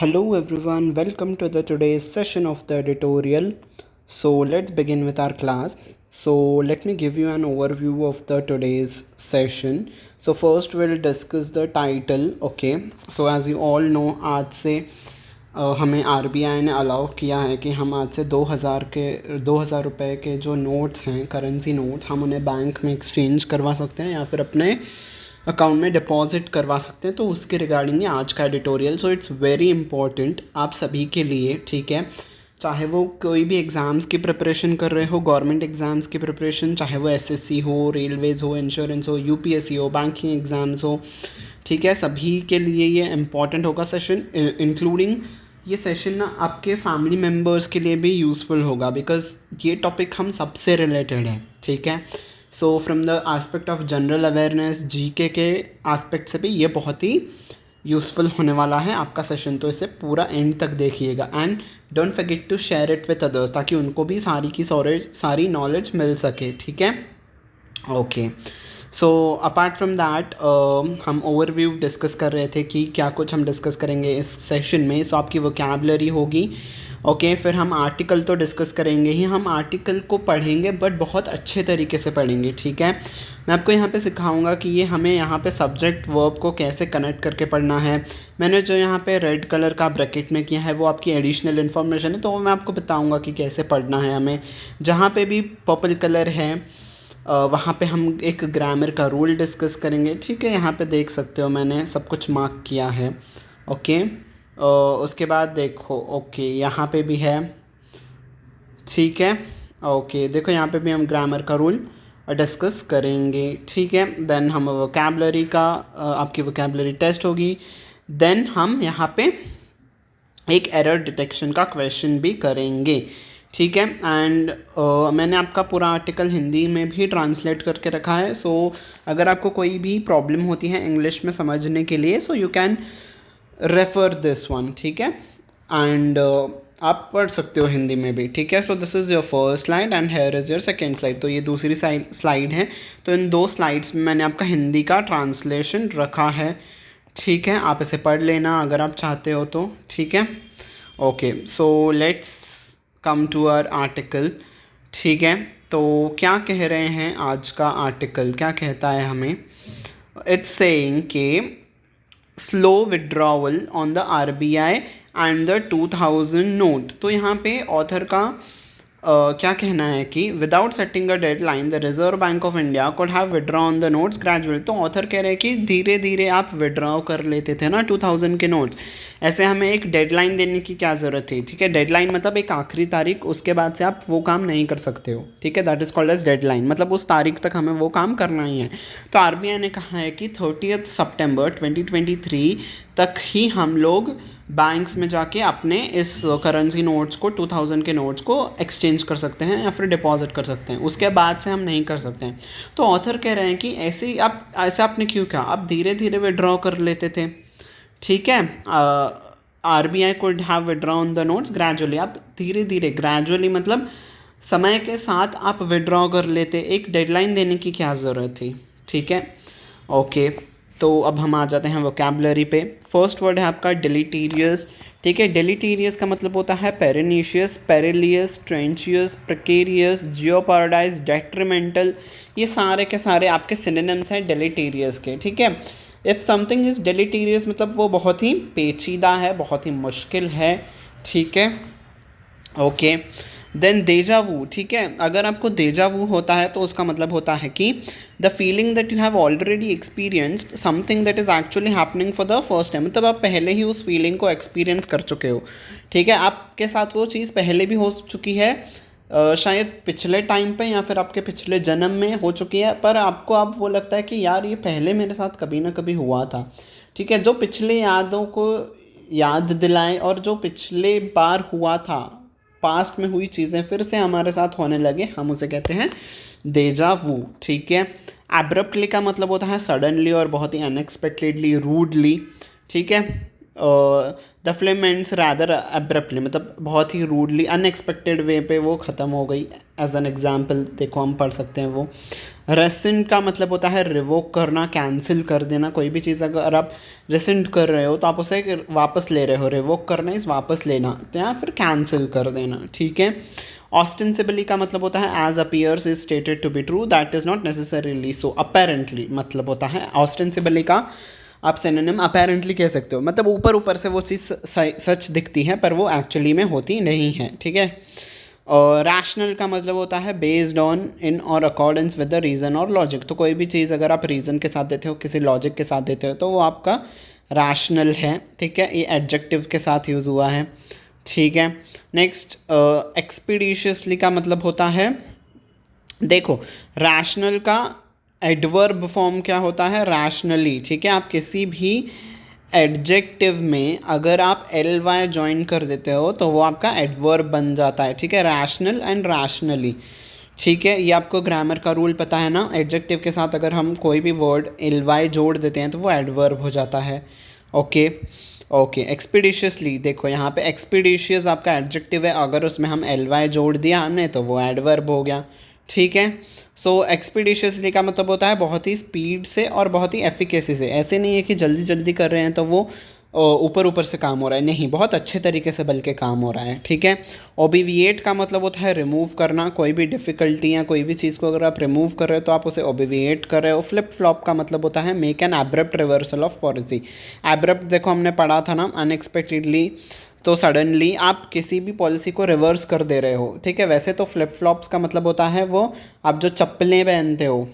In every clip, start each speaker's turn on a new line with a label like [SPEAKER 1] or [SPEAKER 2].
[SPEAKER 1] Hello everyone, welcome to the today's session of the editorial. So let's begin with our class. So let me give you an overview of the today's session. So first we'll discuss the title. Okay, so as you all know आज से हमें RBI ने allow किया है कि हम आज से 2000 रुपए के जो नोट्स हैं, करेंसी नोट्स, हम उन्हें बैंक में एक्सचेंज करवा सकते हैं या फिर अपने अकाउंट में डिपॉजिट करवा सकते हैं। तो उसके रिगार्डिंग आज का editorial. So it's very important आप सभी के लिए, ठीक है। चाहे वो कोई भी एग्ज़ाम्स की प्रिपरेशन कर रहे हो, गवर्नमेंट एग्ज़ाम्स की प्रिपरेशन, चाहे वो एसएससी हो, रेलवेज़ हो, इंश्योरेंस हो, यूपीएससी हो, बैंकिंग एग्ज़ाम्स हो, ठीक है, सभी के लिए ये इम्पॉर्टेंट होगा सेशन। इंक्लूडिंग ये सेशन ना आपके फैमिली मेम्बर्स के लिए भी यूज़फुल होगा, बिकॉज ये टॉपिक हम सबसे रिलेटेड है, ठीक है। So from the aspect of general awareness, GK के एस्पेक्ट से भी ये बहुत ही यूज़फुल होने वाला है आपका सेशन। तो इसे पूरा एंड तक देखिएगा and don't forget to share it with others, ताकि उनको भी सारी नॉलेज मिल सके, ठीक है। Okay, so apart from that हम ओवरव्यू डिस्कस कर रहे थे कि क्या कुछ हम डिस्कस करेंगे इस सेशन में। सो आपकी वोकैबुलरी होगी, ओके। फिर हम आर्टिकल तो डिस्कस करेंगे ही, हम आर्टिकल को पढ़ेंगे बट बहुत अच्छे तरीके से पढ़ेंगे, ठीक है। मैं आपको यहाँ पे सिखाऊंगा कि ये हमें यहाँ पे सब्जेक्ट वर्ब को कैसे कनेक्ट करके पढ़ना है। मैंने जो यहाँ पे रेड कलर का ब्रैकेट में किया है वो आपकी एडिशनल इन्फॉर्मेशन है, तो वो मैं आपको बताऊँगा कि कैसे पढ़ना है हमें। जहाँ पे भी पर्पल कलर है वहाँ पे हम एक ग्रामर का रूल डिस्कस करेंगे, ठीक है। यहाँ पे देख सकते हो मैंने सब कुछ मार्क किया है, ओके। उसके बाद देखो, ओके, यहाँ पे भी है, ठीक है, ओके। देखो यहाँ पे भी हम ग्रामर का रूल डिस्कस करेंगे, ठीक है। देन हम वोकैबुलरी का आपकी वोकैबुलरी टेस्ट होगी। देन हम यहाँ पे एक एरर डिटेक्शन का क्वेश्चन भी करेंगे, ठीक है। एंड मैंने आपका पूरा आर्टिकल हिंदी में भी ट्रांसलेट करके रखा है। सो अगर आपको कोई भी प्रॉब्लम होती है इंग्लिश में समझने के लिए, so you can refer this one, ठीक है। एंड आप पढ़ सकते हो हिंदी में भी, ठीक है। So this is your first slide and here is your second slide. तो ये दूसरी स्लाइड है। तो इन दो स्लाइड्स में मैंने आपका हिंदी का ट्रांसलेशन रखा है, ठीक है। आप इसे पढ़ लेना अगर आप चाहते हो तो, ठीक है। Okay, so let's come to our article, ठीक है। तो क्या कह रहे हैं आज का आर्टिकल, क्या कहता है हमें? इट्स सेइंग के slow withdrawal on the RBI and the 2000 note. तो यहाँ पे ऑथर का क्या कहना है कि without setting a deadline the reserve bank of India could have withdrawn the notes gradually. तो ऑथर कह रहे हैं कि धीरे धीरे आप विड्रॉ कर लेते थे ना 2000 के नोट्स, ऐसे हमें एक डेडलाइन देने की क्या ज़रूरत थी, ठीक है। डेडलाइन मतलब एक आखिरी तारीख, उसके बाद से आप वो काम नहीं कर सकते हो, ठीक है। That is called as deadline, मतलब उस तारीख तक हमें वो काम करना ही है। तो आरबीआई ने कहा है कि 30 सितंबर 2023 तक ही हम लोग बैंक्स में जाके अपने इस करेंसी नोट्स को, 2000 के नोट्स को एक्सचेंज कर सकते हैं या फिर डिपॉजिट कर सकते हैं, उसके बाद से हम नहीं कर सकते हैं। तो ऑथर कह रहे हैं कि ऐसे आपने क्यों किया, आप धीरे धीरे विड्रॉ कर लेते थे, ठीक है। RBI could have withdrawn the notes gradually, आप धीरे धीरे, ग्रेजुअली मतलब समय के साथ आप विड्रॉ कर लेते, एक डेडलाइन देने की क्या ज़रूरत थी, ठीक है। ओके, तो अब हम आ जाते हैं वोकैबुलरी पे। फर्स्ट वर्ड है आपका डिलीटीरियस, ठीक है। डिलीटीरियस का मतलब होता है पेरिनिशियस, पेरिलियस, ट्रेंचियस, प्रिकेरियस, जियोपाराडाइज, डेट्रीमेंटल। ये सारे के सारे आपके सिनोनिम्स हैं डिलीटीरियस के, ठीक है। इफ़ समथिंग इज़ डिलीटीरियस मतलब वो बहुत ही पेचीदा है, बहुत ही मुश्किल है, ठीक है। ओके, देन देजावू, ठीक है। अगर आपको देजावू होता है तो उसका मतलब होता है कि the feeling that you have already experienced something that is actually happening for the first time, मतलब आप पहले ही उस फीलिंग को एक्सपीरियंस कर चुके हो, ठीक है। आपके साथ वो चीज़ पहले भी हो चुकी है, शायद पिछले टाइम पे या फिर आपके पिछले जन्म में हो चुकी है, पर आपको अब वो लगता है कि यार ये पहले मेरे साथ कभी ना कभी हुआ था, ठीक है। जो पिछले यादों को याद दिलाएं और जो पिछले बार हुआ था, पास्ट में हुई चीज़ें फिर से हमारे साथ होने लगे, हम उसे कहते हैं देजा वू, ठीक है। एब्रप्टली का मतलब होता है सडनली और बहुत ही अनएक्सपेक्टेडली, रूडली, ठीक है। The film ends rather abruptly, मतलब बहुत ही रूडली अनएक्सपेक्टेड वे पे वो ख़त्म हो गई। एज एन एग्जाम्पल देखो हम पढ़ सकते हैं वो। रेसेंट का मतलब होता है रिवोक करना, कैंसिल कर देना। कोई भी चीज़ अगर आप रेसेंट कर रहे हो तो आप उसे वापस ले रहे हो, रिवोक करना इस वापस लेना, तो या फिर कैंसिल कर देना, ठीक है। ऑस्टेंसिबली का मतलब होता है as appears is stated to be true that is not necessarily so, apparently मतलब होता है। ऑस्टेंसिबली का आप सिनोनिम अपेरेंटली कह सकते हो, मतलब ऊपर ऊपर से वो चीज़ सच दिखती है पर वो एक्चुअली में होती नहीं है, ठीक है। और रैशनल का मतलब होता है बेस्ड ऑन इन और अकॉर्डेंस विद द रीज़न और लॉजिक। तो कोई भी चीज़ अगर आप रीज़न के साथ देते हो, किसी लॉजिक के साथ देते हो, तो वो आपका रैशनल है, ठीक है। ये एडजेक्टिव के साथ यूज़ हुआ है, ठीक है। नेक्स्ट एक्सपीडिशियसली का मतलब होता है, देखो रैशनल का एडवर्ब फॉर्म क्या होता है, रैशनली, ठीक है। आप किसी भी एडजेक्टिव में अगर आप एल वाई ज्वाइन कर देते हो तो वो आपका एडवर्ब बन जाता है, ठीक है। रैशनल एंड रैशनली, ठीक है। ये आपको ग्रामर का रूल पता है ना, एडजेक्टिव के साथ अगर हम कोई भी वर्ड एल वाई जोड़ देते हैं तो वो एडवर्ब हो जाता है, ओके ओके। एक्सपीडिशियसली, देखो यहाँ पे एक्सपीडिशियस आपका एडजेक्टिव है, अगर उसमें हम एल वाई जोड़ दिया हमने तो वो एडवर्ब हो गया, ठीक है। सो एक्सपीडिशियसली का मतलब होता है बहुत ही स्पीड से और बहुत ही एफिकेसी से। ऐसे नहीं है कि जल्दी जल्दी कर रहे हैं तो वो ऊपर ऊपर से काम हो रहा है, नहीं, बहुत अच्छे तरीके से बल्कि काम हो रहा है, ठीक है। ओबिविएट का मतलब होता है रिमूव करना, कोई भी डिफ़िकल्टी या कोई भी चीज़ को अगर आप रिमूव कर रहे हो तो आप उसे ओबिविएट कर रहे हो। फ्लिप फ्लॉप का मतलब होता है make an abrupt reversal of policy. Abrupt देखो हमने पढ़ा था ना, अनएक्सपेक्टेडली, तो सडनली आप किसी भी पॉलिसी को रिवर्स कर दे रहे हो, ठीक है। वैसे तो फ्लिप फ्लॉप्स का मतलब होता है वो आप जो चप्पलें पहनते हो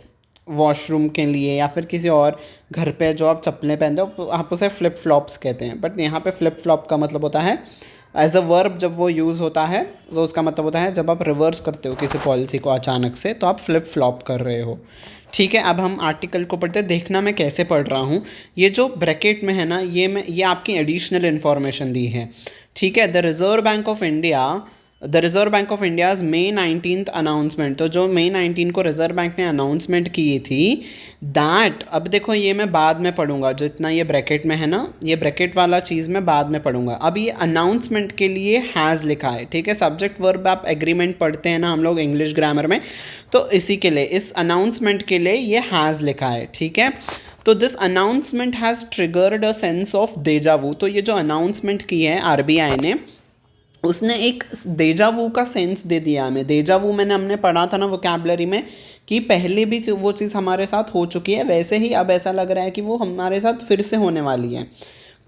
[SPEAKER 1] वॉशरूम के लिए या फिर किसी और घर पे जो आप चप्पलें पहनते हो आप उसे फ्लिप फ्लॉप्स कहते हैं, बट यहाँ पे फ्लिप फ्लॉप का मतलब होता है एज अ वर्ब जब वो यूज़ होता है तो उसका मतलब होता है जब आप रिवर्स करते हो किसी पॉलिसी को अचानक से तो आप फ्लिप फ्लॉप कर रहे हो, ठीक है। अब हम आर्टिकल को पढ़ते हैं, देखना मैं कैसे पढ़ रहा हूँ। ये जो ब्रैकेट में है ना, ये आपकी एडिशनल इन्फॉर्मेशन दी है, ठीक है। The reserve bank of India, the reserve bank of India's May 19 announcement, तो जो May 19 को रिजर्व बैंक ने अनाउंसमेंट की थी दैट, अब देखो ये मैं बाद में पढ़ूंगा, जितना ये ब्रैकेट में है ना, ये ब्रैकेट वाला चीज़ मैं बाद में पढ़ूंगा। अब ये अनाउंसमेंट के लिए हैज़ लिखा है, ठीक है। सब्जेक्ट वर्ब आप एग्रीमेंट पढ़ते हैं ना हम लोग इंग्लिश ग्रामर में, तो इसी के लिए, इस अनाउंसमेंट के लिए ये हैज़ लिखा है, ठीक है। तो this announcement has triggered a sense of deja vu, तो ये जो अनाउंसमेंट की है आरबीआई ने, उसने एक देजावू का सेंस दे दिया हमें। देजावू मैंने हमने पढ़ा था ना वोकैबलरी में कि पहले भी वो चीज़ हमारे साथ हो चुकी है, वैसे ही अब ऐसा लग रहा है कि वो हमारे साथ फिर से होने वाली है,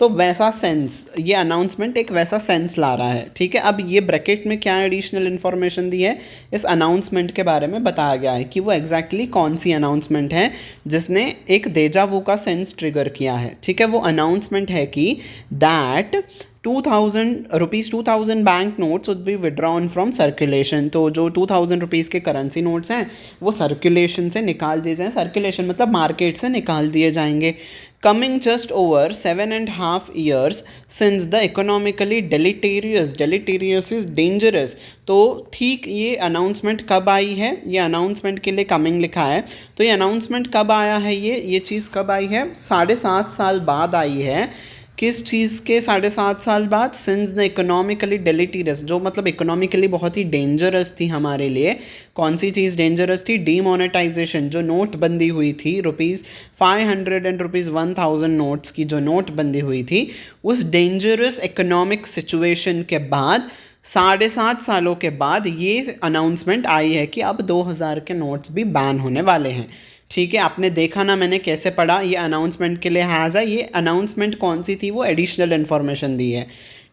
[SPEAKER 1] तो वैसा सेंस, ये अनाउंसमेंट एक वैसा सेंस ला रहा है, ठीक है। अब ये ब्रैकेट में क्या एडिशनल इन्फॉर्मेशन दी है, इस अनाउंसमेंट के बारे में बताया गया है कि वो एग्जैक्टली कौन सी अनाउंसमेंट है जिसने एक देजावू का सेंस ट्रिगर किया है, ठीक है। वो अनाउंसमेंट है कि that 2000 bank notes would be withdrawn from circulation, तो जो 2000 रुपीज़ के करेंसी नोट्स हैं वो सर्कुलेशन से निकाल दिए जाएँ, सर्कुलेशन मतलब मार्केट से निकाल दिए जाएंगे। Coming just over 7.5 years since the economically deleterious is dangerous, तो ठीक ये अनाउंसमेंट कब आई है, ये अनाउंसमेंट के लिए कमिंग लिखा है, तो ये अनाउंसमेंट कब आया है, ये चीज़ कब आई है, 7.5 साल बाद आई है। किस चीज़ के 7.5 साल बाद, सिंस द इकोनॉमिकली डेलीटीरियस, जो मतलब इकोनॉमिकली बहुत ही डेंजरस थी हमारे लिए। कौन सी चीज़ डेंजरस थी, डीमोनेटाइजेशन, जो नोटबंदी हुई थी, ₹500 एंड ₹1000 नोट्स की जो नोटबंदी हुई थी, उस डेंजरस इकोनॉमिक सिचुएशन के बाद 7.5 सालों के बाद ये अनाउंसमेंट आई है कि अब 2000 के नोट्स भी बैन होने वाले हैं, ठीक है। आपने देखा ना मैंने कैसे पढ़ा, ये अनाउंसमेंट के लिए हैज़ है, ये अनाउंसमेंट कौन सी थी, वो एडिशनल इन्फॉर्मेशन दी है,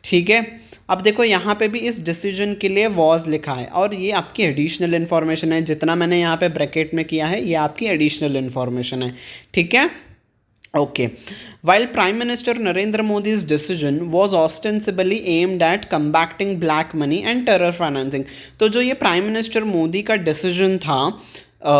[SPEAKER 1] ठीक है। अब देखो यहाँ पे भी इस डिसीजन के लिए वॉज लिखा है और ये आपकी एडिशनल इन्फॉर्मेशन है, जितना मैंने यहाँ पे ब्रैकेट में किया है ये आपकी एडिशनल इन्फॉर्मेशन है, ठीक है, okay. While Prime Minister Narendra Modi's decision was ostensibly aimed at combating black money and terror financing, तो जो ये प्राइम मिनिस्टर मोदी का डिसीजन था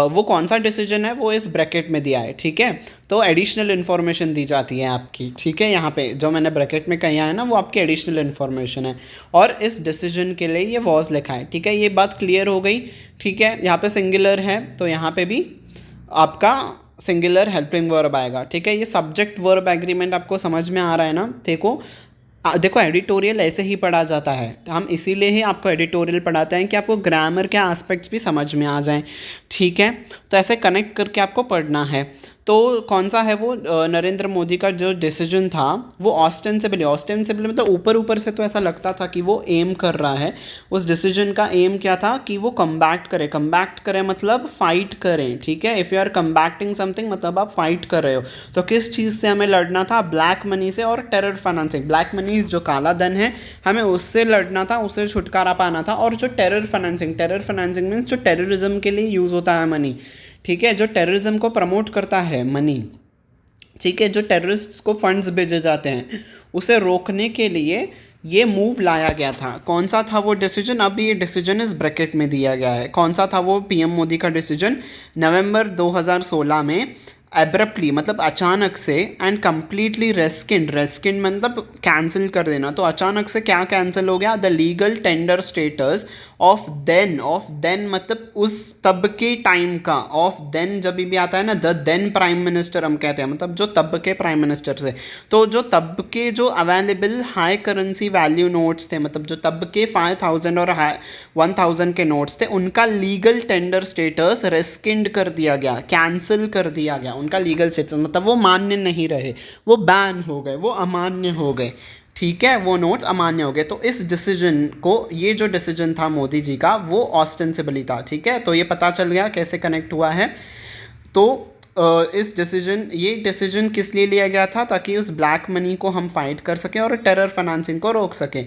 [SPEAKER 1] वो कौन सा डिसीजन है, वो इस ब्रैकेट में दिया है, ठीक है। तो एडिशनल इन्फॉर्मेशन दी जाती है आपकी, ठीक है। यहाँ पे जो मैंने ब्रैकेट में कहा है ना वो आपकी एडिशनल इन्फॉर्मेशन है और इस डिसीजन के लिए ये वॉज लिखा है, ठीक है। ये बात क्लियर हो गई, ठीक है। यहाँ पे सिंगुलर है तो यहाँ पे भी आपका सिंगुलर हेल्पिंग वर्ब आएगा, ठीक है। ये सब्जेक्ट वर्ब एग्रीमेंट आपको समझ में आ रहा है ना। देखो एडिटोरियल ऐसे ही पढ़ा जाता है, हम इसीलिए ही आपको एडिटोरियल पढ़ाते हैं कि आपको ग्रामर के एस्पेक्ट्स भी समझ में आ जाएं, ठीक है। तो ऐसे कनेक्ट करके आपको पढ़ना है। तो कौन सा है वो नरेंद्र मोदी का जो डिसीजन था वो ऑस्टेंसिबली मतलब ऊपर ऊपर से तो ऐसा लगता था कि वो एम कर रहा है। उस डिसीजन का एम क्या था कि वो कम्बैक्ट करें मतलब फाइट करें, ठीक है। इफ़ यू आर कम्बैक्टिंग समथिंग मतलब आप फाइट कर रहे हो। तो किस चीज़ से हमें लड़ना था? ब्लैक मनी से और टेरर फाइनेंसिंग। ब्लैक मनी जो काला धन है हमें उससे लड़ना था, उससे छुटकारा पाना था। और जो टेरर फाइनेंसिंग मीन्स जो टेररिज्म के लिए यूज़ होता है मनी, ठीक है, जो टेररिज्म को प्रमोट करता है मनी, ठीक है, जो टेररिस्ट्स को फंड्स भेजे जाते हैं, उसे रोकने के लिए ये मूव लाया गया था। कौन सा था वो डिसीजन? अभी ये डिसीजन इस ब्रैकेट में दिया गया है। कौन सा था वो पीएम मोदी का डिसीजन? नवंबर 2016 में एब्रप्टली मतलब अचानक से एंड कम्प्लीटली रेस्किंड मतलब कैंसिल कर देना। तो अचानक से क्या कैंसिल हो गया? The legal tender status of then मतलब उस तब के टाइम का, ऑफ देन जब भी आता है ना, द देन प्राइम मिनिस्टर हम कहते हैं, मतलब जो तब के प्राइम मिनिस्टर थे। तो जो तब के जो available high currency value notes थे, मतलब जो तब के 5000 और 1000 के नोट्स थे, उनका लीगल टेंडर स्टेटस रेस्किंड कर दिया गया, कैंसिल कर दिया गया। उनका लीगल स्टेटस मतलब वो मान्य नहीं रहे, वो बैन हो गए, वो अमान्य हो गए, ठीक है, वो नोट्स अमान्य हो गए। तो इस डिसीजन को, ये जो डिसीजन था मोदी जी का, वो ऑस्टेंसिबली था, ठीक है। तो ये पता चल गया कैसे कनेक्ट हुआ है। तो ये डिसीजन किस लिए लिया गया था? ताकि उस ब्लैक मनी को हम फाइट कर सकें और टेरर फाइनेंसिंग को रोक सकें,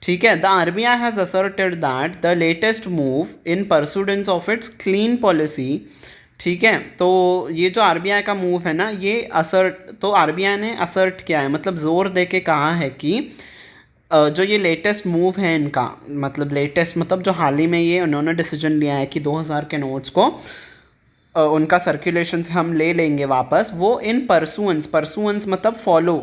[SPEAKER 1] ठीक है। The RBI has asserted that the latest move in pursuance of its clean policy, ठीक है। तो ये जो आरबीआई का मूव है ना, ये आरबीआई ने असर्ट किया है, मतलब जोर दे के कहा है कि जो ये लेटेस्ट मूव है इनका, मतलब लेटेस्ट मतलब जो हाल ही में ये उन्होंने डिसीजन लिया है कि 2000 के नोट्स को उनका सर्कुलेशन से हम ले लेंगे वापस, वो इन परसुएंस मतलब फॉलो,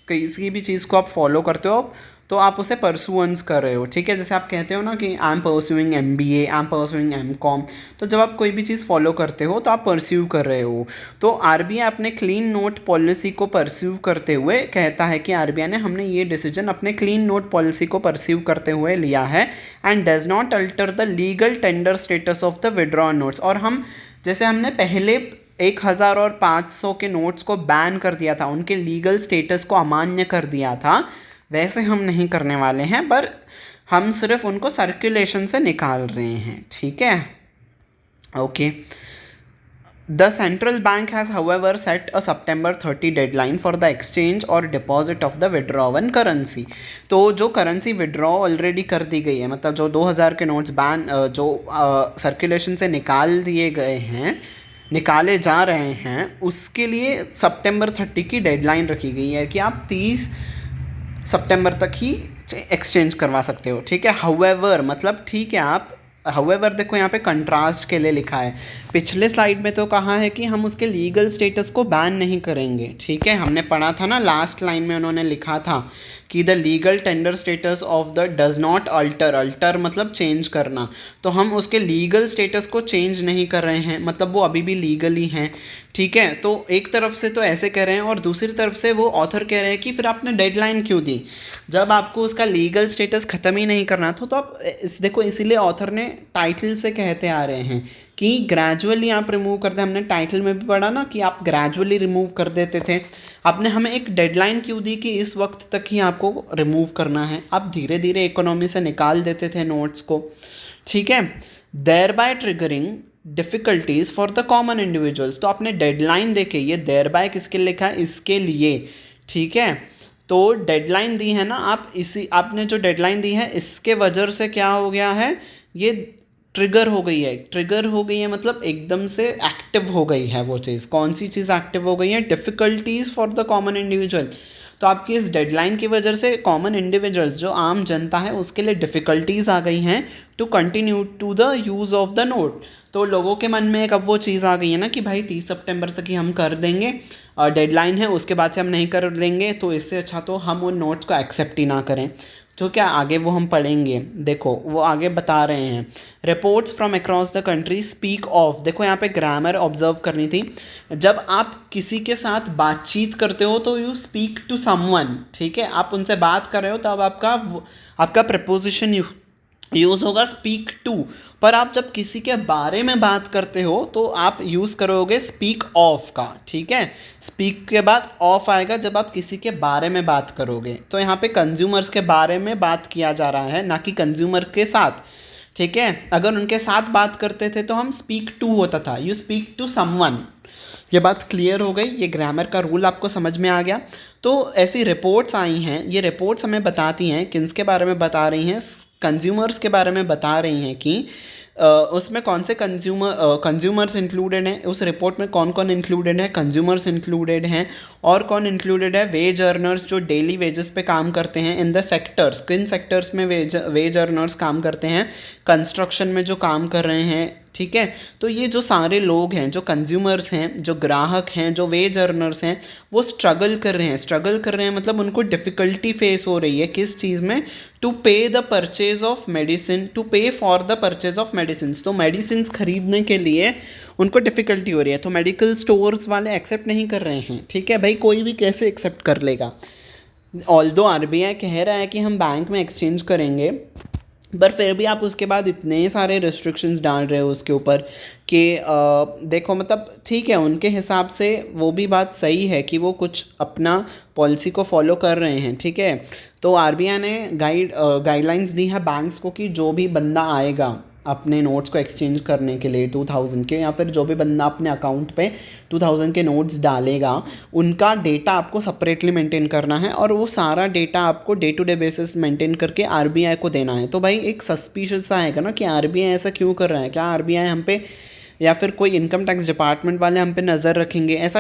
[SPEAKER 1] किसी भी चीज़ को आप फॉलो करते हो तो आप उसे परसुएंस कर रहे हो, ठीक है। जैसे आप कहते हो ना कि I am pursuing MBA, I am pursuing MCOM, तो जब आप कोई भी चीज़ फॉलो करते हो तो आप परस्यू कर रहे हो। तो आरबीआई अपने क्लीन नोट पॉलिसी को परस्यू करते हुए कहता है कि आरबीआई ने, हमने ये डिसीजन अपने क्लीन नोट पॉलिसी को परस्यू करते हुए लिया है and does not alter the legal tender status of the withdraw notes. और हम जैसे हमने पहले 1000 और 500 के नोट्स को बैन कर दिया था, उनके लीगल स्टेटस को अमान्य कर दिया था, वैसे हम नहीं करने वाले हैं, पर हम सिर्फ उनको सर्कुलेशन से निकाल रहे हैं, ठीक है, okay. The central bank has however set a September 30 deadline for the exchange और डिपॉजिट ऑफ द विड्रॉवन करेंसी। तो जो करेंसी विड्रॉ ऑलरेडी कर दी गई है, मतलब जो 2000 के नोट्स बैन जो सर्कुलेशन से निकाले जा रहे हैं, उसके लिए September 30 की डेडलाइन रखी गई है कि आप 30 सितंबर तक ही एक्सचेंज करवा सकते हो, ठीक है। हाउएवर मतलब ठीक है, आप हाउएवर देखो यहाँ पे कंट्रास्ट के लिए लिखा है। पिछले स्लाइड में तो कहा है कि हम उसके लीगल स्टेटस को बैन नहीं करेंगे, ठीक है। हमने पढ़ा था ना, लास्ट लाइन में उन्होंने लिखा था कि the legal tender status of the does not alter मतलब चेंज करना। तो हम उसके लीगल स्टेटस को चेंज नहीं कर रहे हैं, मतलब वो अभी भी लीगली हैं, ठीक है। तो एक तरफ से तो ऐसे कह रहे हैं और दूसरी तरफ से वो ऑथर कह रहे हैं कि फिर आपने डेडलाइन क्यों दी जब आपको उसका लीगल स्टेटस ख़त्म ही नहीं करना था। तो आप देखो, इसीलिए ऑथर ने टाइटल से कहते आ रहे हैं कि ग्रेजुअली आप रिमूव करते हैं। हमने टाइटल में भी पढ़ा ना कि आप ग्रेजुअली रिमूव कर देते थे। आपने हमें एक डेडलाइन क्यों दी कि इस वक्त तक ही आपको रिमूव करना है? आप धीरे धीरे इकोनॉमी से निकाल देते थे नोट्स को, ठीक है। Thereby triggering difficulties for the common individuals. तो आपने डेडलाइन देखे, ये देयर बाय किसके लिखा है? इसके लिए, ठीक है। तो डेडलाइन दी है ना, आपने जो डेडलाइन दी है, इसके वजह से क्या हो गया है, ये ट्रिगर हो गई है मतलब एकदम से एक्टिव हो गई है वो चीज़। कौन सी चीज़ एक्टिव हो गई है? Difficulties for the common individual. तो आपकी इस डेडलाइन की वजह से कॉमन इंडिविजुअल्स, जो आम जनता है, उसके लिए डिफ़िकल्टीज़ आ गई हैं to continue to the use of the note. तो लोगों के मन में एक अब वो चीज़ आ गई है ना कि भाई 30 सितंबर तक ही हम कर देंगे, डेडलाइन है, उसके बाद से हम नहीं कर लेंगे, तो इससे अच्छा तो हम उन नोट्स को एक्सेप्ट ही ना करें। जो क्या आगे वो हम पढ़ेंगे। देखो वो आगे बता रहे हैं, reports from across the country speak of, देखो यहाँ पे ग्रामर ऑब्जर्व करनी थी। जब आप किसी के साथ बातचीत करते हो तो यू स्पीक टू समवन, ठीक है, आप उनसे बात कर रहे हो तब आपका प्रपोजिशन यूज़ होगा स्पीक टू। पर आप जब किसी के बारे में बात करते हो तो आप यूज़ करोगे स्पीक ऑफ का, ठीक है। स्पीक के बाद ऑफ आएगा जब आप किसी के बारे में बात करोगे। तो यहाँ पे कंज्यूमर्स के बारे में बात किया जा रहा है, ना कि कंज्यूमर के साथ, ठीक है। अगर उनके साथ बात करते थे तो हम स्पीक टू होता था, यू स्पीक टू समवन। ये बात क्लियर हो गई, ये ग्रामर का रूल आपको समझ में आ गया। तो ऐसी रिपोर्ट्स आई हैं, ये रिपोर्ट्स हमें बताती हैं किसके बारे में बता रही हैं, कंज्यूमर्स के बारे में बता रही हैं कि उसमें कौन से कंज्यूमर्स इंक्लूडेड हैं, उस रिपोर्ट में कौन कौन इंक्लूडेड है, कंज्यूमर्स इंक्लूडेड हैं, और कौन इंक्लूडेड है, वेज अर्नर्स जो डेली वेजेस पे काम करते हैं इन द सेक्टर्स, किन सेक्टर्स में वेज अर्नर्स काम करते हैं, कंस्ट्रक्शन में जो काम कर रहे हैं, ठीक है। तो ये जो सारे लोग हैं, जो कंज्यूमर्स हैं, जो ग्राहक हैं, जो वेज अर्नर्स हैं, वो स्ट्रगल कर रहे हैं मतलब उनको डिफ़िकल्टी फेस हो रही है किस चीज़ में, to pay the purchase of medicine, to pay for the purchase of medicine. तो मेडिसिन खरीदने के लिए उनको डिफ़िकल्टी हो रही है, तो मेडिकल स्टोर्स वाले एक्सेप्ट नहीं कर रहे हैं, ठीक है भाई, कोई भी कैसे एक्सेप्ट कर लेगा। ऑल्दो आरबीआई कह रहा है कि हम बैंक में एक्सचेंज करेंगे, पर फिर भी आप उसके बाद इतने सारे रिस्ट्रिक्शंस डाल रहे हो उसके ऊपर कि देखो मतलब ठीक है, उनके हिसाब से वो भी बात सही है कि वो कुछ अपना पॉलिसी को फॉलो कर रहे हैं, ठीक है। तो आरबीआई ने गाइडलाइंस दी है बैंक्स को कि जो भी बंदा आएगा अपने नोट्स को एक्सचेंज करने के लिए 2000 के, या फिर जो भी बंदा अपने अकाउंट पे 2000 के नोट्स डालेगा, उनका डेटा आपको सेपरेटली मेंटेन करना है, और वो सारा डेटा आपको day to day basis maintain करके आरबीआई को देना है। तो भाई एक सस्पिशियस सा आएगा ना कि आरबीआई ऐसा क्यों कर रहा है, क्या आरबीआई हम पे या फिर कोई इनकम टैक्स डिपार्टमेंट वाले हम पे नज़र रखेंगे, ऐसा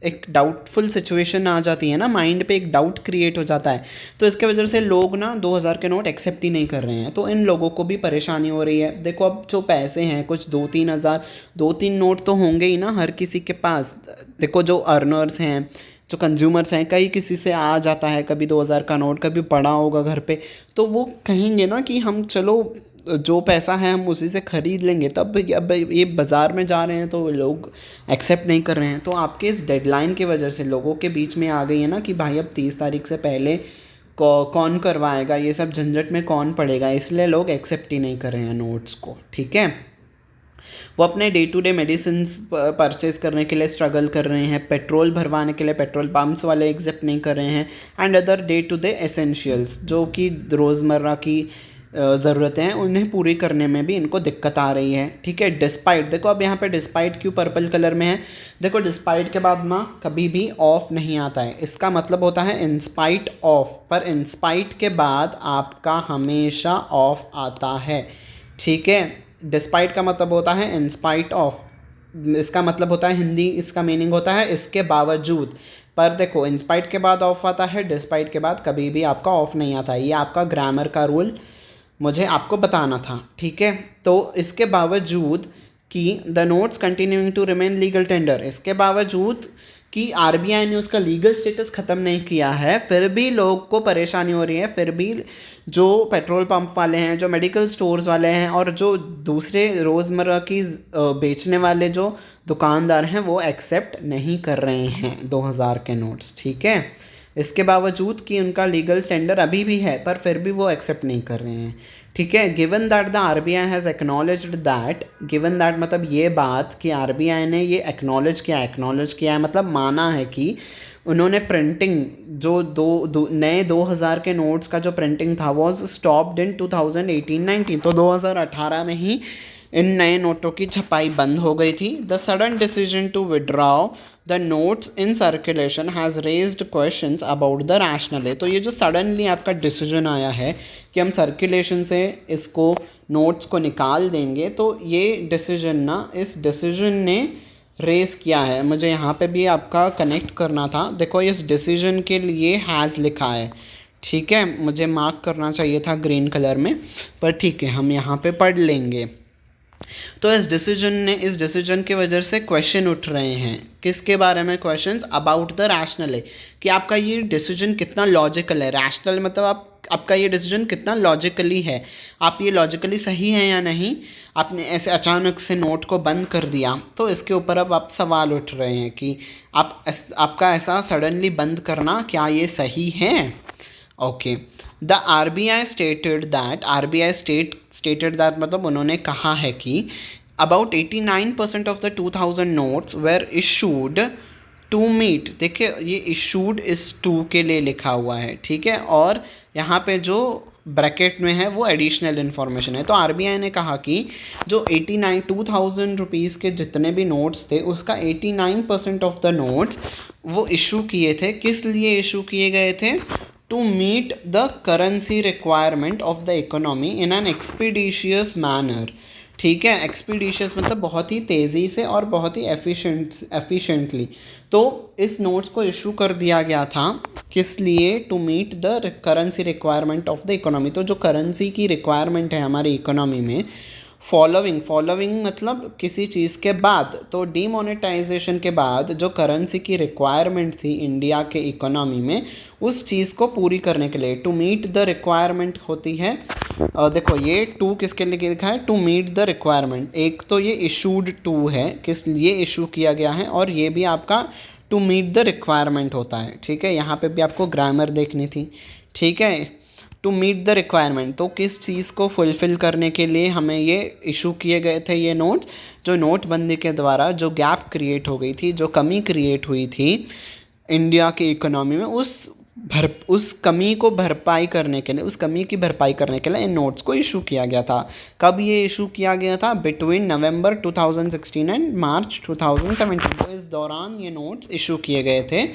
[SPEAKER 1] एक डाउटफुल सिचुएशन आ जाती है ना, माइंड पे एक डाउट क्रिएट हो जाता है। तो इसके वजह से लोग ना 2000 के नोट एक्सेप्ट ही नहीं कर रहे हैं, तो इन लोगों को भी परेशानी हो रही है। देखो अब जो पैसे हैं कुछ 2-3 हज़ार, 2-3 नोट तो होंगे ही ना हर किसी के पास। देखो जो अर्नर्स हैं, जो कंज्यूमर्स हैं, कई किसी से आ जाता है कभी 2000 का नोट, कभी पड़ा होगा घर पे, तो वो कहेंगे ना कि हम चलो जो पैसा है हम उसी से ख़रीद लेंगे। तब अब ये बाज़ार में जा रहे हैं तो लोग एक्सेप्ट नहीं कर रहे हैं। तो आपके इस डेडलाइन की वजह से लोगों के बीच में आ गई है ना कि भाई अब 30 तारीख से पहले कौन करवाएगा, ये सब झंझट में कौन पड़ेगा, इसलिए लोग एक्सेप्ट ही नहीं कर रहे हैं नोट्स को, ठीक है। वो अपने day to day medicine purchase करने के लिए स्ट्रगल कर रहे हैं, पेट्रोल भरवाने के लिए पेट्रोल पम्प्स वाले एक्सेप्ट नहीं कर रहे हैं, and other day to day essentials जो कि रोज़मर्रा की ज़रूरतें हैं उन्हें पूरी करने में भी इनको दिक्कत आ रही है, ठीक है। डिस्पाइट, देखो अब यहाँ पे डिस्पाइट क्यों पर्पल कलर में है, देखो डिस्पाइट के बाद ना कभी भी ऑफ नहीं आता है, इसका मतलब होता है इंस्पाइट ऑफ, पर इंस्पाइट के बाद आपका हमेशा ऑफ आता है, ठीक है। डिस्पाइट का मतलब होता है इंस्पाइट ऑफ, इसका मतलब होता है हिंदी, इसका मीनिंग होता है इसके बावजूद। पर देखो इंस्पाइट के बाद ऑफ आता है, डिस्पाइट के बाद कभी भी आपका ऑफ नहीं आता। ये आपका ग्रामर का रूल मुझे आपको बताना था, ठीक है। तो इसके बावजूद कि the notes continuing to remain legal tender, इसके बावजूद कि आरबीआई ने उसका लीगल स्टेटस ख़त्म नहीं किया है, फिर भी लोग को परेशानी हो रही है, फिर भी जो पेट्रोल पंप वाले हैं, जो मेडिकल स्टोर्स वाले हैं, और जो दूसरे रोज़मर्रा की बेचने वाले जो दुकानदार हैं वो एक्सेप्ट नहीं कर रहे हैं 2000 के नोट्स, ठीक है। इसके बावजूद कि उनका लीगल स्टैंडर्ड अभी भी है, पर फिर भी वो एक्सेप्ट नहीं कर रहे हैं, ठीक है। Given that the RBI has acknowledged that, given that मतलब ये बात कि आरबीआई ने ये एक्नॉलेज किया है मतलब माना है कि उन्होंने प्रिंटिंग जो नए 2000 के नोट्स का जो प्रिंटिंग था वॉज स्टॉप्ड इन 2018-19, तो 2018 में ही इन नए नोटों की छपाई बंद हो गई थी। The sudden decision to withdraw the notes in circulation has raised questions about the rational. तो ये जो सडनली आपका डिसीजन आया है कि हम सर्कुलेशन से इसको नोट्स को निकाल देंगे, तो ये डिसीजन ना, इस डिसीजन ने रेस किया है। मुझे यहाँ पे भी आपका कनेक्ट करना था, देखो इस डिसीजन के लिए हैज़ लिखा है, ठीक है। मुझे मार्क करना चाहिए था ग्रीन कलर में, पर ठीक है हम यहाँ पे पढ़ लेंगे। तो इस डिसीजन की वजह से क्वेश्चन उठ रहे हैं, किसके बारे में क्वेश्चंस, अबाउट द रैशनल है, कि आपका ये डिसीजन कितना लॉजिकल है। रैशनल मतलब आपका ये डिसीजन कितना लॉजिकली है, आप ये लॉजिकली सही है या नहीं। आपने ऐसे अचानक से नोट को बंद कर दिया, तो इसके ऊपर अब आप सवाल उठ रहे हैं कि आपका ऐसा सडनली बंद करना क्या ये सही है। Okay, the RBI stated that मतलब उन्होंने कहा है कि about 89% of the 2000 notes were issued to meet. देखिए ये इशूड इस टू के लिए लिखा हुआ है, ठीक है, और यहाँ पे जो ब्रैकेट में है वो एडिशनल इन्फॉर्मेशन है। तो RBI ने कहा कि जो 2000 रुपीज़ के जितने भी नोट्स थे उसका 89% ऑफ द नोट्स वो इशू किए थे। किस लिए इशू किए गए थे? To meet the currency requirement of the economy in an expeditious manner. ठीक है, एक्सपीडिशियस मतलब बहुत ही तेज़ी से और बहुत ही एफिशिएंटली। तो इस नोट्स को इशू कर दिया गया था किस लिए? To meet the currency requirement of the economy. तो जो करेंसी की रिक्वायरमेंट है हमारी इकोनॉमी में, फॉलोइंग मतलब किसी चीज़ के बाद, तो डीमोनेटाइजेशन के बाद जो करेंसी की रिक्वायरमेंट थी इंडिया के इकोनॉमी में, उस चीज़ को पूरी करने के लिए टू मीट द रिक्वायरमेंट होती है। देखो ये टू किसके लिए लिखा है? To meet the requirement. एक तो ये इशूड टू है, किस लिए इशू किया गया है, और ये भी आपका टू मीट द रिक्वायरमेंट होता है। ठीक है, यहाँ पे भी आपको ग्रामर देखनी थी। ठीक है, टू मीट द रिक्वायरमेंट, तो किस चीज़ को फुलफ़िल करने के लिए हमें ये इशू किए गए थे ये नोट्स? जो नोटबंदी के द्वारा जो गैप क्रिएट हो गई थी, जो कमी क्रिएट हुई थी इंडिया की इकोनॉमी में, उस कमी को भरपाई करने के लिए, उस कमी की भरपाई करने के लिए इन नोट्स को इशू किया गया था। कब ये इशू किया गया था? बिटवीन नवंबर 2016 एंड मार्च 2017। तो इस दौरान ये नोट्स इशू किए गए थे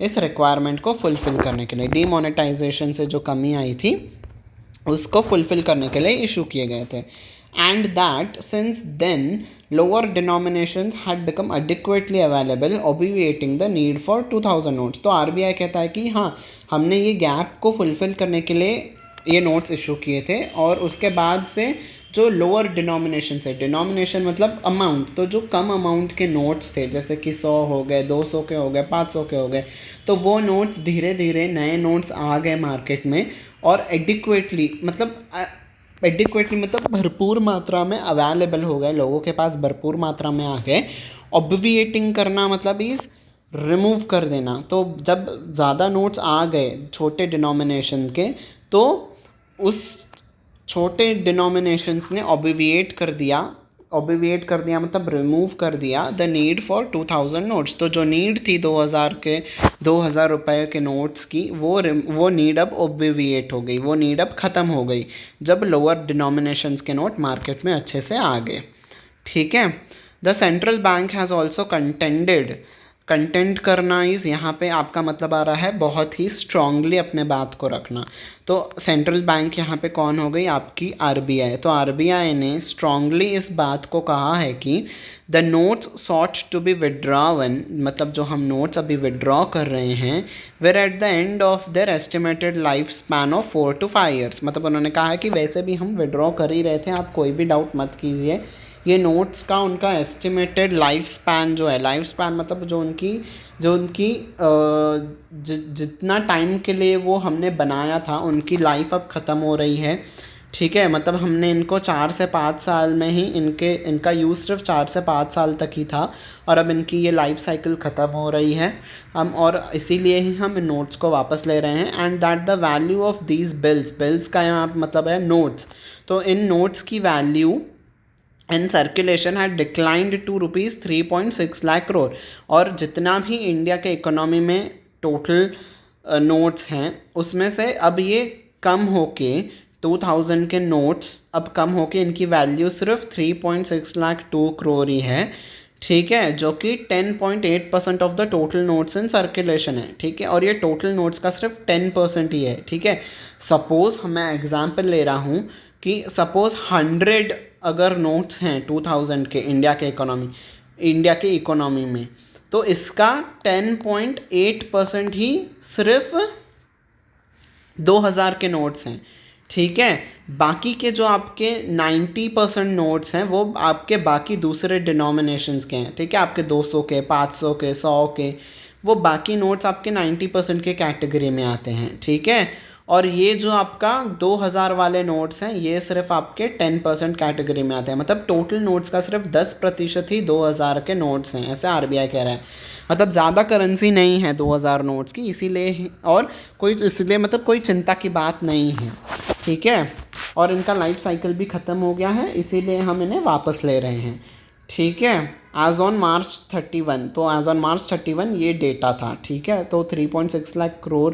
[SPEAKER 1] इस रिक्वायरमेंट को फुलफ़िल करने के लिए। डीमोनेटाइजेशन से जो कमी आई थी उसको फुलफ़िल करने के लिए इशू किए गए थे। And that since then lower denominations had become adequately available, obviating the need for 2000 notes. तो RBI कहता है कि हाँ, हमने ये गैप को फुलफ़िल करने के लिए ये नोट्स इशू किए थे, और उसके बाद से जो लोअर डिनोमिनेशन से, डिनोमिनेशन मतलब अमाउंट, तो जो कम अमाउंट के नोट्स थे जैसे कि 100 हो गए, 200 के हो गए, 500 के हो गए, तो वो नोट्स धीरे धीरे नए नोट्स आ गए मार्केट में, और एडिक्वेटली मतलब भरपूर मात्रा में अवेलेबल हो गए, लोगों के पास भरपूर मात्रा में आ गए। ऑब्विएटिंग करना मतलब इस रिमूव कर देना। तो जब ज़्यादा नोट्स आ गए छोटे डिनोमिनेशन के, तो उस छोटे डिनोमिनेशंस ने ऑब्विएट कर दिया मतलब रिमूव कर दिया द नीड फॉर 2000 नोट्स। तो जो नीड थी 2000 रुपए के नोट्स की, वो नीड अब ऑब्विएट हो गई, वो नीड अब ख़त्म हो गई जब लोअर डिनोमिनेशंस के नोट मार्केट में अच्छे से आ गए। ठीक है, the central bank has also content करना इज़, यहाँ पे आपका मतलब आ रहा है बहुत ही स्ट्रांगली अपने बात को रखना। तो सेंट्रल बैंक यहाँ पे कौन हो गई? आपकी RBI। तो RBI ने स्ट्रांगली इस बात को कहा है कि the notes sought to be withdrawn, मतलब जो हम नोट्स अभी विड्रॉ कर रहे हैं, were at the end of their estimated life span of 4 to 5 years। मतलब उन्होंने कहा है कि वैसे भी हम विड्रॉ कर ही रहे थे, आप कोई भी डाउट मत कीजिए, ये नोट्स का उनका एस्टिमेटेड लाइफ स्पैन जो है, लाइफ स्पैन मतलब जो उनकी जितना टाइम के लिए वो हमने बनाया था, उनकी लाइफ अब ख़त्म हो रही है। ठीक है, मतलब हमने इनको 4 से 5 साल में ही इनका यूज़ सिर्फ 4 से 5 साल तक ही था, और अब इनकी ये लाइफ साइकिल ख़त्म हो रही है और इसीलिए ही हम इन नोट्स को वापस ले रहे हैं। And that the value of these bills का यहाँ मतलब है नोट्स। तो इन नोट्स की value in circulation had declined to ₹3.6 lakh crore. और जितना भी इंडिया के इकोनॉमी में टोटल नोट्स हैं उसमें से अब ये कम होके 2000 के नोट्स अब कम होके इनकी वैल्यू सिर्फ 3.6 लाख 2 करोड़ ही है। ठीक है, जो कि 10.8% of the total notes in circulation है। ठीक है, और ये टोटल नोट्स का सिर्फ 10% ही है। ठीक है, सपोज़ मैं एग्जांपल ले रहा हूँ कि सपोज़ 100 अगर नोट्स हैं 2000 के इंडिया के इकोनॉमी में, तो इसका 10.8% ही सिर्फ 2000 के नोट्स हैं। ठीक है, बाकी के जो आपके 90% नोट्स हैं वो आपके बाकी दूसरे डिनोमिनेशंस के हैं। ठीक है, आपके 200 के, 500 के, 100 के, वो बाकी नोट्स आपके 90% के कैटेगरी में आते हैं। ठीक है, और ये जो आपका 2000 वाले नोट्स हैं ये सिर्फ आपके 10% कैटेगरी में आते हैं, मतलब टोटल नोट्स का सिर्फ 10% ही 2000 के नोट्स हैं, ऐसे आरबीआई कह रहा है। मतलब ज़्यादा करेंसी नहीं है 2000 नोट्स की, इसीलिए और कोई इसलिए मतलब कोई चिंता की बात नहीं है, ठीक है। और इनका लाइफ साइकिल भी ख़त्म हो गया है, इसीलिए हम इन्हें वापस ले रहे हैं, ठीक है। एज ऑन मार्च 31, तो एज ऑन मार्च 31 ये डेटा था, ठीक है। तो 3.6 लाख करोड़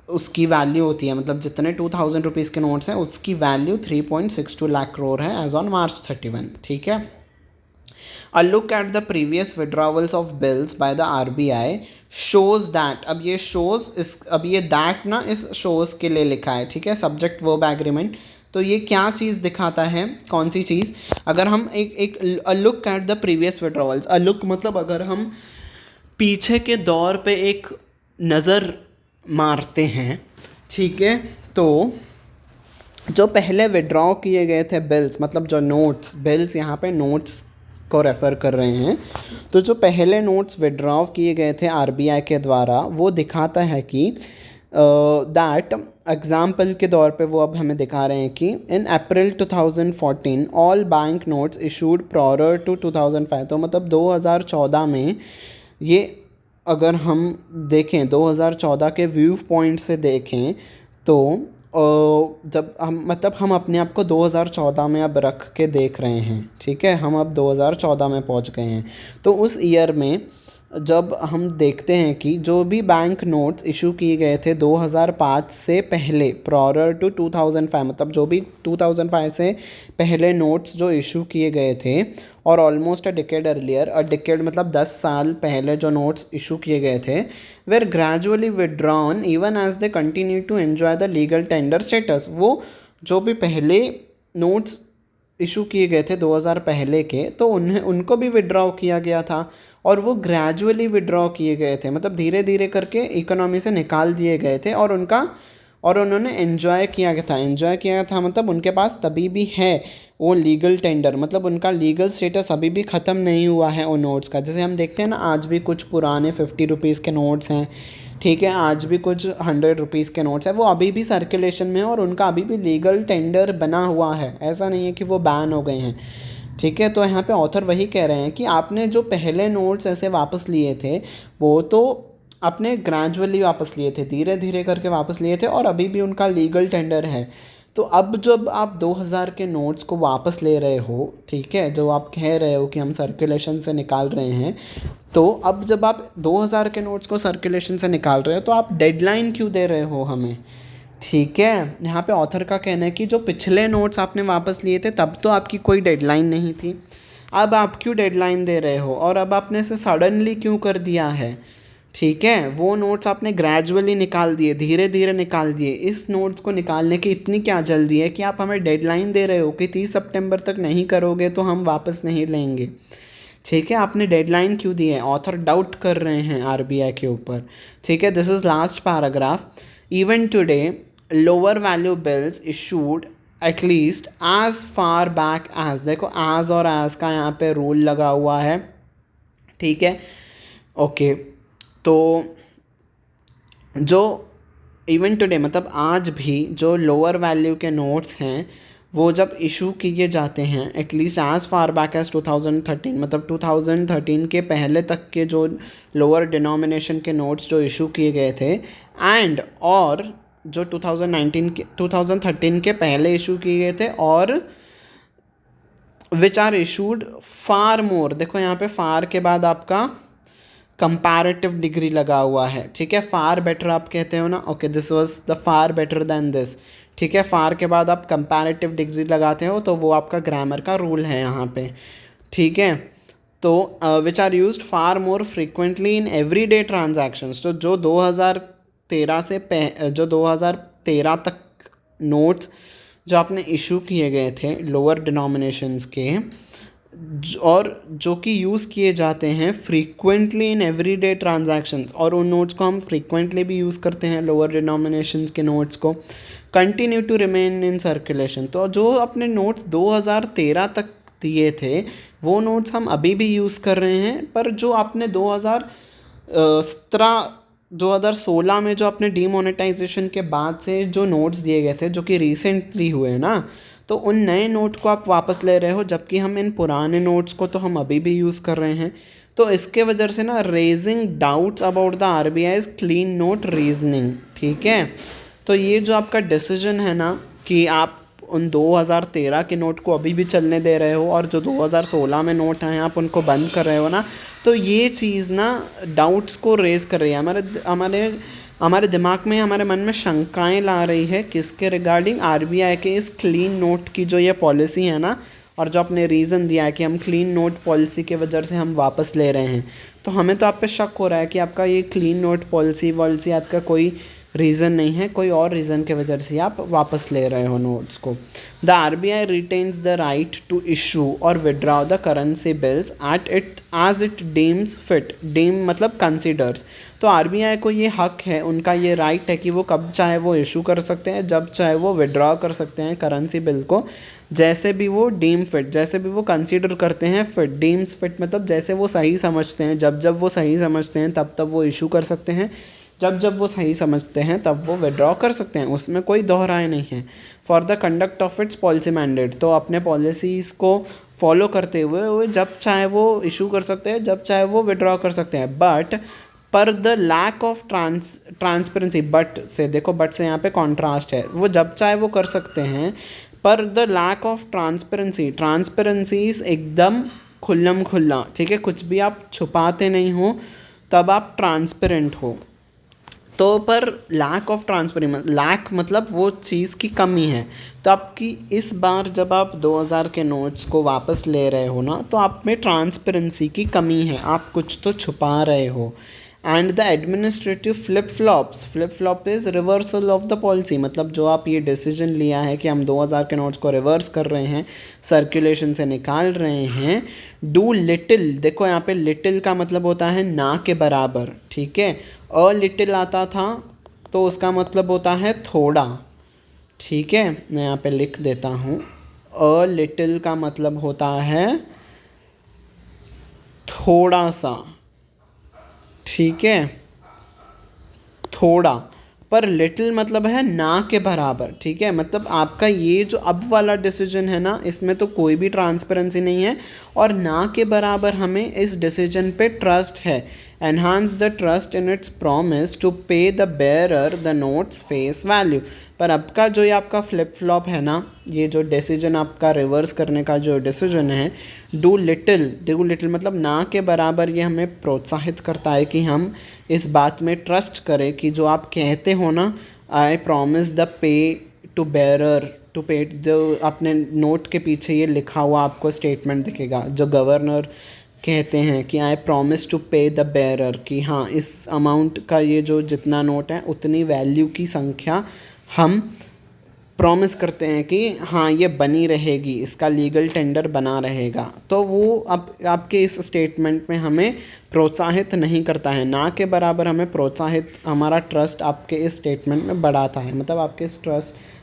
[SPEAKER 1] उसकी वैल्यू होती है, मतलब जितने 2000 रुपीज़ के नोट्स हैं उसकी वैल्यू 3.62 लाख करोड़ है एज ऑन मार्च 31, ठीक है। A look at the previous withdrawals of bills by the RBI shows that, अब ये shows अब ये that ना इस shows के लिए लिखा है, ठीक है, सब्जेक्ट वर्ब एग्रीमेंट। तो ये क्या चीज़ दिखाता है, कौन सी चीज़, अगर हम एक a look at the previous withdrawals, a look मतलब अगर हम पीछे के दौर पे एक नज़र मारते हैं, ठीक है, तो जो पहले विड्रॉ किए गए थे बिल्स, मतलब जो नोट्स, बिल्स यहाँ पे नोट्स को रेफ़र कर रहे हैं, तो जो पहले नोट्स विड्रॉ किए गए थे आरबीआई के द्वारा वो दिखाता है कि दैट एग्जाम्पल के तौर पे वो अब हमें दिखा रहे हैं कि in April 2014 all bank notes issued prior to 2005, तो मतलब 2014 में ये अगर हम देखें 2014 के व्यू पॉइंट से देखें तो जब हम अपने आप को 2014 में अब रख के देख रहे हैं, ठीक है, हम अब 2014 में पहुंच गए हैं। तो उस ईयर में जब हम देखते हैं कि जो भी बैंक नोट्स इशू किए गए थे 2005 से पहले प्रायर टू 2005, मतलब जो भी 2005 से पहले नोट्स जो इशू किए गए थे और ऑलमोस्ट अ डिकेड अर्लियर, अ डिकेड मतलब 10 साल पहले जो नोट्स इशू किए गए थे, were gradually withdrawn even as they continue to enjoy the legal tender status. वो जो भी पहले नोट्स इशू किए गए थे 2000 पहले के, तो उनको भी विड्रॉ किया गया था और वो ग्रेजुअली विड्रॉ किए गए थे, मतलब धीरे धीरे करके इकोनॉमी से निकाल दिए गए थे और उन्होंने एन्जॉय किया था मतलब उनके पास तभी भी है वो लीगल टेंडर, मतलब उनका लीगल स्टेटस अभी भी ख़त्म नहीं हुआ है उन नोट्स का। जैसे हम देखते हैं ना, आज भी कुछ पुराने 50 रुपीज़ के नोट्स हैं, ठीक है, आज भी कुछ 100 रुपीज़ के नोट्स हैं, वो अभी भी सर्कुलेशन में है और उनका अभी भी लीगल टेंडर बना हुआ है, ऐसा नहीं है कि वो बैन हो गए हैं, ठीक है। तो यहाँ पे ऑथर वही कह रहे हैं कि आपने जो पहले नोट्स ऐसे वापस लिए थे वो तो आपने ग्रेजुअली वापस लिए थे, धीरे धीरे करके वापस लिए थे और अभी भी उनका लीगल टेंडर है। तो अब जब आप 2000 के नोट्स को वापस ले रहे हो, ठीक है, जो आप कह रहे हो कि हम सर्कुलेशन से निकाल रहे हैं, तो अब जब आप 2000 के नोट्स को सर्कुलेशन से निकाल रहे हो तो आप डेडलाइन क्यों दे रहे हो हमें, ठीक है। यहाँ पे ऑथर का कहना है कि जो पिछले नोट्स आपने वापस लिए थे तब तो आपकी कोई डेडलाइन नहीं थी, अब आप क्यों डेडलाइन दे रहे हो और अब आपने इसे सडनली क्यों कर दिया है, ठीक है। वो नोट्स आपने ग्रेजुअली निकाल दिए, धीरे धीरे निकाल दिए, इस नोट्स को निकालने की इतनी क्या जल्दी है कि आप हमें डेडलाइन दे रहे हो कि 30 सितंबर तक नहीं करोगे तो हम वापस नहीं लेंगे, ठीक है। आपने डेडलाइन क्यों दी है, ऑथर डाउट कर रहे हैं आरबीआई के ऊपर, ठीक है। This is last paragraph. Even today lower value bills issued at least as far back as, देखो एज और एज का यहाँ पे रूल लगा हुआ है, ठीक है, ओके। तो जो इवन टुडे मतलब आज भी जो लोअर वैल्यू के नोट्स हैं वो जब इशू किए जाते हैं at least as far back as 2013, मतलब 2013 के पहले तक के जो लोअर डिनोमिनेशन के नोट्स जो इशू किए गए थे एंड और जो 2013 के पहले इशू किए गए थे और विच आर इशूड फार मोर, देखो यहाँ पे फार के बाद आपका कंपैरेटिव डिग्री लगा हुआ है, ठीक है, फार बेटर आप कहते हो ना, okay, this was the far better than this, ठीक है। फार के बाद आप कंपैरेटिव डिग्री लगाते हो तो वो आपका ग्रामर का रूल है यहाँ पे, ठीक है। तो which are used far more frequently in everyday transactions, तो जो 2013 तक नोट्स जो आपने इशू किए गए थे लोअर डिनोमिनेशंस के और जो कि यूज़ किए जाते हैं फ्रीक्वेंटली इन एवरीडे ट्रांजैक्शंस, और उन नोट्स को हम फ्रीक्वेंटली भी यूज़ करते हैं लोअर डिनोमिनेशंस के नोट्स को, continue to remain in circulation, तो जो अपने नोट्स 2013 तक दिए थे वो नोट्स हम अभी भी यूज़ कर रहे हैं, पर जो आपने 2017 2016 में जो अपने डीमोनेटाइजेशन के बाद से जो नोट्स दिए गए थे, जो कि रिसेंटली हुए ना, तो उन नए नोट को आप वापस ले रहे हो, जबकि हम इन पुराने नोट्स को तो हम अभी भी यूज़ कर रहे हैं। तो इसके वजह से ना raising doubts about the RBI's clean note reasoning, ठीक है। तो ये जो आपका डिसीजन है ना कि आप उन 2013 के नोट को अभी भी चलने दे रहे हो और जो 2016 में नोट हैं आप उनको बंद कर रहे हो ना, तो ये चीज़ ना डाउट्स को रेज़ कर रही है, हमारे हमारे हमारे दिमाग में, हमारे मन में शंकाएं ला रही है किसके रिगार्डिंग, RBI के इस क्लीन नोट की जो ये पॉलिसी है ना, और जो आपने रीज़न दिया है कि हम क्लीन नोट पॉलिसी के वजह से हम वापस ले रहे हैं। तो हमें तो आप पे शक हो रहा है कि आपका ये क्लीन नोट पॉलिसी आपका कोई रीज़न नहीं है, कोई और रीज़न के वजह से आप वापस ले रहे हो नोट्स को। The RBI retains the right to issue और withdraw the currency bills as it deems fit, deem मतलब कंसिडर्स। तो RBI को ये हक है, उनका ये राइट है कि वो कब चाहे वो इशू कर सकते हैं, जब चाहे वो विड्रॉ कर सकते हैं करेंसी बिल को, जैसे भी वो डीम फिट, जैसे भी वो कंसीडर करते हैं फिट, डीम्स फिट मतलब जैसे वो सही समझते हैं, जब जब वो सही समझते हैं तब तब वो इशू कर सकते हैं, जब जब वो सही समझते हैं तब वो विड्रॉ कर सकते हैं, उसमें कोई दोहराए नहीं है। For the conduct of its policy mandate, तो अपने पॉलिसीज़ को फॉलो करते हुए जब चाहे वो इशू कर सकते हैं, जब चाहे वो विड्रॉ कर सकते हैं। बट पर the lack of transparency, but से देखो, बट से यहाँ पे कॉन्ट्रास्ट है, वो जब चाहे वो कर सकते हैं, पर द लैक ऑफ ट्रांसपेरेंसीज एकदम खुल्लम खुल्ला, ठीक है, कुछ भी आप छुपाते नहीं हो, तब आप ट्रांसपेरेंट हो। तो पर लैक ऑफ ट्रांसपेरेंसी, लैक मतलब वो चीज़ की कमी है। तो आपकी इस बार जब आप 2000 के नोट्स को वापस ले रहे हो ना, तो आप में ट्रांसपेरेंसी की कमी है, आप कुछ तो छुपा रहे हो। And the administrative flip flop is reversal of the policy, मतलब जो आप ये डिसीजन लिया है कि हम 2000 के नोट्स को रिवर्स कर रहे हैं, सर्कुलेशन से निकाल रहे हैं। डू लिटिल, देखो यहाँ पे लिटिल का मतलब होता है ना के बराबर, ठीक है। अ लिटिल आता था तो उसका मतलब होता है थोड़ा, ठीक है, मैं यहाँ पे लिख देता हूँ। अ लिटिल का मतलब होता है थोड़ा सा, ठीक है, थोड़ा। पर लिटिल मतलब है ना के बराबर, ठीक है। मतलब आपका ये जो अब वाला डिसीजन है ना, इसमें तो कोई भी ट्रांसपेरेंसी नहीं है और ना के बराबर हमें इस डिसीजन पे ट्रस्ट है। Enhance the trust in its promise to pay the bearer the notes face value. पर अब का जो ये आपका फ्लिप फ्लॉप है ना, ये जो डिसीजन आपका रिवर्स करने का जो डिसीजन है, डू लिटिल मतलब ना के बराबर, ये हमें प्रोत्साहित करता है कि हम इस बात में ट्रस्ट करें कि जो आप कहते हो ना, I promise the pay to bearer to pay, जो अपने नोट के पीछे ये लिखा हुआ आपको स्टेटमेंट दिखेगा, जो गवर्नर कहते हैं कि I promise to pay the bearer, कि हाँ इस अमाउंट का ये जो जितना नोट है उतनी वैल्यू की संख्या हम प्रॉमिस करते हैं कि हाँ ये बनी रहेगी, इसका लीगल टेंडर बना रहेगा। तो वो अब आपके इस स्टेटमेंट में हमें प्रोत्साहित नहीं करता है, ना के बराबर हमें प्रोत्साहित, हमारा ट्रस्ट आपके इस स्टेटमेंट में बढ़ाता है। मतलब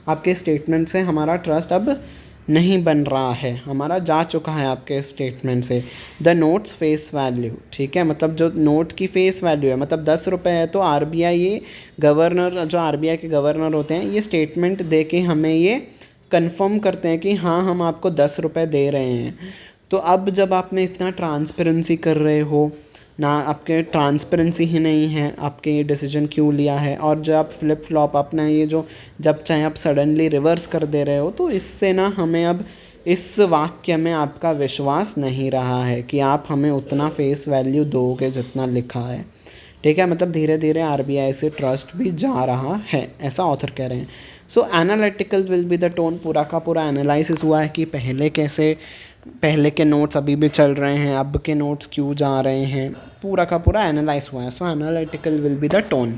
[SPEAKER 1] आपके स्टेटमेंट से हमारा ट्रस्ट अब नहीं बन रहा है, हमारा जा चुका है आपके स्टेटमेंट से। द नोट्स फेस वैल्यू, ठीक है, मतलब जो नोट की फेस वैल्यू है, मतलब 10 रुपये है, तो RBI ये गवर्नर, जो RBI के गवर्नर होते हैं, ये स्टेटमेंट दे के हमें ये कंफर्म करते हैं कि हाँ हम आपको 10 रुपये दे रहे हैं। तो अब जब आपने इतना ट्रांसपेरेंसी कर रहे हो ना, आपके ट्रांसपेरेंसी ही नहीं है, आपके ये डिसीजन क्यों लिया है, और जो आप फ्लिप फ्लॉप अपना ये जो जब चाहे आप सडनली रिवर्स कर दे रहे हो, तो इससे ना हमें अब इस वाक्य में आपका विश्वास नहीं रहा है कि आप हमें उतना फेस वैल्यू दोगे जितना लिखा है, ठीक है। मतलब धीरे धीरे RBI से ट्रस्ट भी जा रहा है, ऐसा ऑथर कह रहे हैं। So analytical will be the tone, पूरा का पूरा एनालिसिस हुआ है कि पहले के नोट्स अभी भी चल रहे हैं, अब के नोट्स क्यों जा रहे हैं, पूरा का पूरा एनालाइज हुआ है। So analytical will be the tone,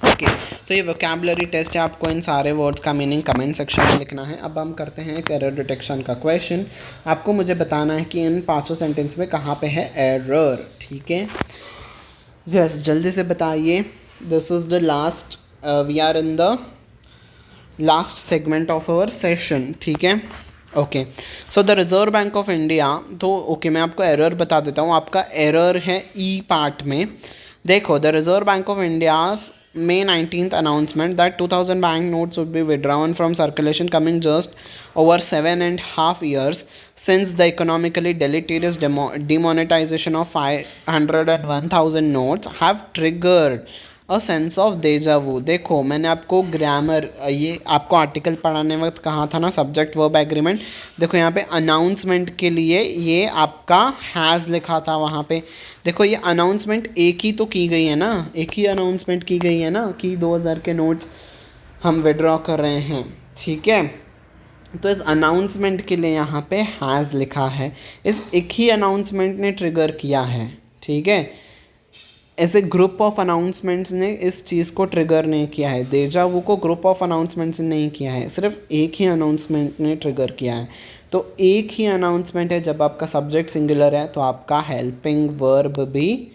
[SPEAKER 1] okay. तो ये वोकैबुलरी टेस्ट है, आपको इन सारे वर्ड्स का मीनिंग कमेंट सेक्शन में लिखना है। अब हम करते हैं एक एरर डिटेक्शन का क्वेश्चन। आपको मुझे बताना है कि इन 5 सेंटेंस में कहाँ पे है एरर, ठीक है। यस, जल्दी से बताइए। This is the last, we are in the last segment of our session, ठीक है। Okay, so the reserve bank of India, तो ओके मैं आपको एरर बता देता हूँ। आपका एरर है ई पार्ट में, देखो, the reserve bank of India's May 19th announcement that 2000 bank notes would be withdrawn from circulation coming just over 7.5 years since the economically deleterious demonetization of 501,000 notes have triggered a sense of deja vu. देखो, मैंने आपको grammar, ये आपको article पढ़ाने वक्त कहा था ना, सब्जेक्ट वर्ब एग्रीमेंट। देखो यहाँ पे अनाउंसमेंट के लिए ये आपका हैज़ लिखा था वहाँ पे। देखो, ये अनाउंसमेंट एक ही तो की गई है ना, एक ही अनाउंसमेंट की गई है ना कि 2000 के नोट्स हम विड्रॉ कर रहे हैं, ठीक है। तो इस अनाउंसमेंट के लिए यहाँ पे हैज़ लिखा है, इस एक ही अनाउंसमेंट ने ट्रिगर किया है, ठीक है। ऐसे ग्रुप ऑफ अनाउंसमेंट्स ने इस चीज़ को ट्रिगर नहीं किया है, डेजा वू को ग्रुप ऑफ अनाउंसमेंट्स ने नहीं किया है, सिर्फ एक ही अनाउंसमेंट ने ट्रिगर किया है। तो एक ही अनाउंसमेंट है, जब आपका सब्जेक्ट सिंगुलर है तो आपका हेल्पिंग वर्ब भी,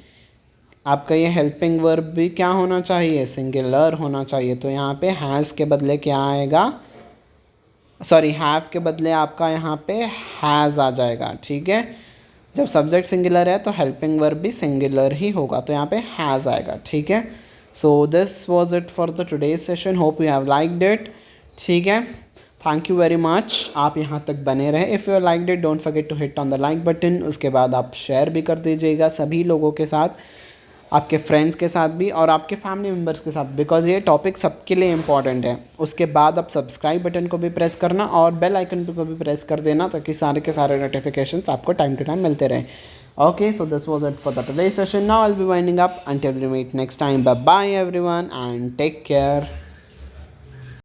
[SPEAKER 1] आपका ये हेल्पिंग वर्ब भी क्या होना चाहिए, सिंगुलर होना चाहिए। तो यहाँ पे हैज़ के बदले क्या आएगा, सॉरी हैव के बदले आपका यहाँ पे हैज़ आ जाएगा, ठीक है। जब सब्जेक्ट सिंगुलर है तो हेल्पिंग वर्ब भी सिंगुलर ही होगा, तो यहाँ पे हैज़ आएगा, ठीक है। So this was it for the today's session, hope you have liked it, ठीक है। थैंक यू वेरी मच, आप यहाँ तक बने रहे। If you liked it don't forget to hit on the like button. उसके बाद आप शेयर भी कर दीजिएगा सभी लोगों के साथ, आपके फ्रेंड्स के साथ भी और आपके फैमिली मेम्बर्स के साथ, बिकॉज ये टॉपिक सबके लिए इंपॉर्टेंट है। उसके बाद आप सब्सक्राइब बटन को भी प्रेस करना और बेल आइकन को भी प्रेस कर देना, ताकि सारे के सारे नोटिफिकेशंस आपको टाइम टू टाइम मिलते रहें। Okay, so this was it for the today session. Now I will be winding up. Until we meet next time, bye bye everyone and take care.